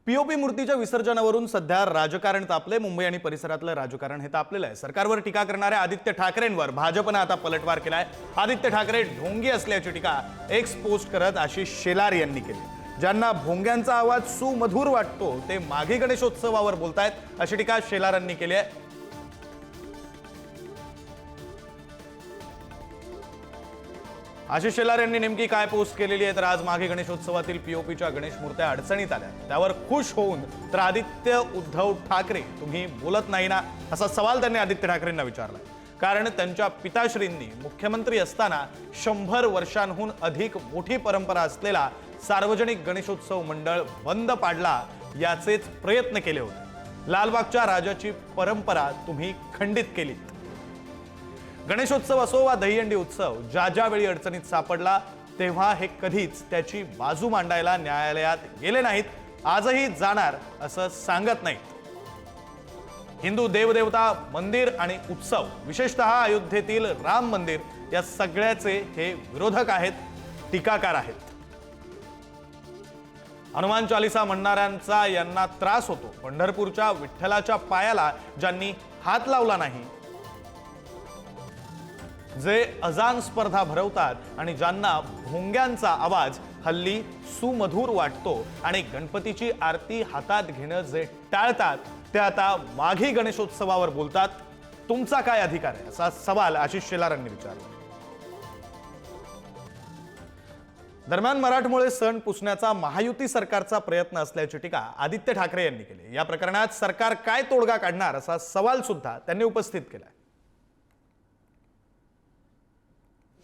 POP मूर्तीच्या विसर्जनावरून सध्या राजकारण तापले। मुंबई आणि परिसरातलं राजकारण हे तापलेलं आहे। सरकारवर टीका करणाऱ्या आदित्य ठाकरेंवर भाजपने आता पलटवार केलाय। आदित्य ठाकरे ढोंगी असल्याची टीका एक्स पोस्ट करत आशिष शेलार यांनी केली। ज्यांना भोंग्यांचा आवाज सुमधुर वाटतो ते माघी गणेशोत्सवावर बोलतायत अशी टीका शेलारांनी केली आहे। आशिष शेलार यांनी नेमकी काय पोस्ट केलेली आहे तर आज माघी गणेशोत्सवातील पीओपीच्या गणेश मूर्त्या अडचणीत आल्या, त्यावर खुश होऊन तर आदित्य उद्धव ठाकरे तुम्ही बोलत नाही ना असा सवाल त्यांनी आदित्य ठाकरेंना विचारला। कारण त्यांच्या पिताश्रींनी मुख्यमंत्री असताना 100 वर्षांहून अधिक मोठी परंपरा असलेला सार्वजनिक गणेशोत्सव मंडळ बंद पाडला याचेच प्रयत्न केले होते। लालबागच्या राजाची परंपरा तुम्ही खंडित केली। गणेशोत्सव असो वा दहीहंडी उत्सव ज्या वेळी अडचणीत सापडला तेव्हा हे कधीच त्याची बाजू मांडायला न्यायालयात गेले नाहीत, आजही जाणार असं सांगत नाहीत। हिंदू देवदेवता मंदिर आणि उत्सव विशेषतः अयोध्येतील राम मंदिर या सगळ्याचे हे विरोधक आहेत, टीकाकार आहेत। हनुमान चालीसा म्हणणाऱ्यांचा यांना त्रास होतो। पंढरपूरच्या विठ्ठलाच्या पायाला ज्यांनी हात लावला नाही, जे अजान स्पर्धा भरवतात आणि ज्यांना भोंग्यांचा आवाज हल्ली सुमधुर वाटतो आणि गणपतीची आरती हातात घेणं जे टाळतात ते आता माघी गणेशोत्सवावर बोलतात, तुमचा काय अधिकार आहे असा सवाल आशिष शेलारांनी विचारला। दरम्यान मराठमोळे सण पुसण्याचा महायुती सरकारचा प्रयत्न असल्याची टीका आदित्य ठाकरे यांनी केली। या प्रकरणात सरकार काय तोडगा काढणार असा सवाल सुद्धा त्यांनी उपस्थित केला।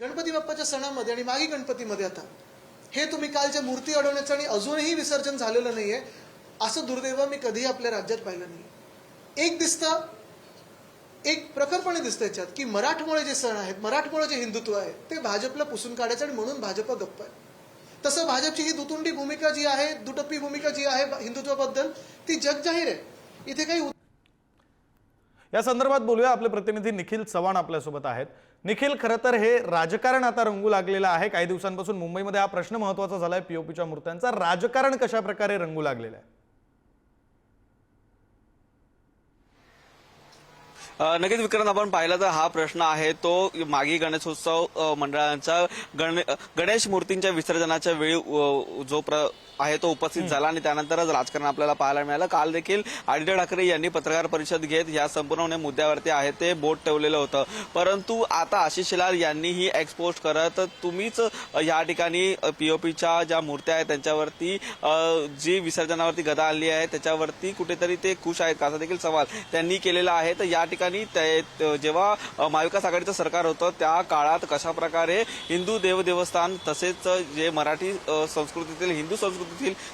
गणपती बाप्पाच्या सणामध्ये आणि माघी गणपतीमध्ये आता हे तुम्ही कालच्या मूर्ती अडवण्याचं आणि अजूनही विसर्जन झालेलं नाहीये असं दुर्दैव मी कधीही आपल्या राज्यात पाहिलं नाही। एक प्रखरपणे दिसतं याच्यात की मराठमोळे जे सण आहेत, मराठमोळे जे हिंदुत्व आहे ते भाजपला पुसून काढायचं आणि म्हणून भाजप गप्प आहे। तसं भाजपची ही दुतुंडी भूमिका जी आहे, दुटप्पी भूमिका जी आहे हिंदुत्वाबद्दल ती जगजाहीर आहे। इथे काही या संदर्भात बोलूया, आपले प्रतिनिधी निखिल चव्हाण आपल्यासोबत आहेत। निखिल, खरं तर हे राजकारण आता रंगू लागलेलं आहे। काही दिवसांपासून मुंबईमध्ये हा प्रश्न महत्त्वाचा झालाय पीओपीच्या मूर्त्यांचा। राजकारण कशा प्रकारे रंगू लागलेलं आहे? नक्कीच विक्रांत, आपण पाहिलं तर हा प्रश्न आहे तो माघी गणेशोत्सव मंडळांच्या गणेश मूर्तींच्या विसर्जनाच्या वेळी जो आहे तो उपस्थित झाला आणि त्यानंतरच राजकारण आपल्याला पाहायला मिळालं। काल देखील आदित्य ठाकरे यांनी पत्रकार परिषद घेत या संपूर्ण मुद्द्यावरती आहे ते बोट ठेवलेलं होतं, परंतु आता आशिष शेलार यांनीही एक्सपोज करत तुम्हीच या ठिकाणी पीओपीच्या ज्या मूर्त्या आहेत त्यांच्यावरती जी विसर्जनावरती गदा आणली आहे त्याच्यावरती कुठेतरी ते खुश आहेत का असा देखील सवाल त्यांनी केलेला आहे। तर या ठिकाणी जेव्हा महाविकास आघाडीचं सरकार होतं त्या काळात कशा प्रकारे हिंदू देवस्थान तसेच जे मराठी संस्कृतीतील हिंदू संस्कृतीतील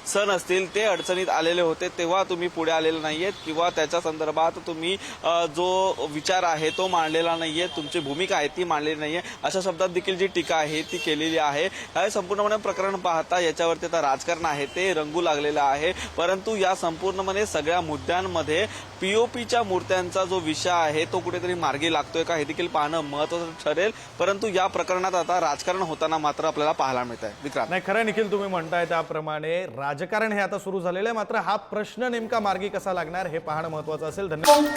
सण असतील ते अडचणीत आलेले होते, तेव्हा तुम्ही पुढे आलेले नाहीयेत किंवा त्याच्या संदर्भात तुम्ही जो विचार आहे तो मांडलेला नाहीये, तुमची भूमिका आहे ती मांडलेली नाहीये अशा शब्दात देखील जी टीका आहे ती केलेली आहे। हे संपूर्णपणे प्रकरण पाहता याच्यावरती आता राजकारण आहे ते रंगू लागलेलं आहे, परंतु या संपूर्णपणे सगळ्या मुद्द्यांमध्ये पीओपीच्या मूर्त्यांचा जो विषय आहे तो कुठेतरी मार्गी लागतोय का हे देखील पाहणं महत्त्वाचं ठरेल। परंतु या प्रकरणात आता राजकारण होताना मात्र आपल्याला पाहायला मिळत आहे। विक्रांत, नाही खरं निखिल, तुम्ही म्हणताय त्याप्रमाणे राजकारण हे आता सुरू झालेलं आहे, मात्र हा प्रश्न नेमका मार्गी कसा लागणार हे पाहणं महत्त्वाचं असेल। धन्यवाद।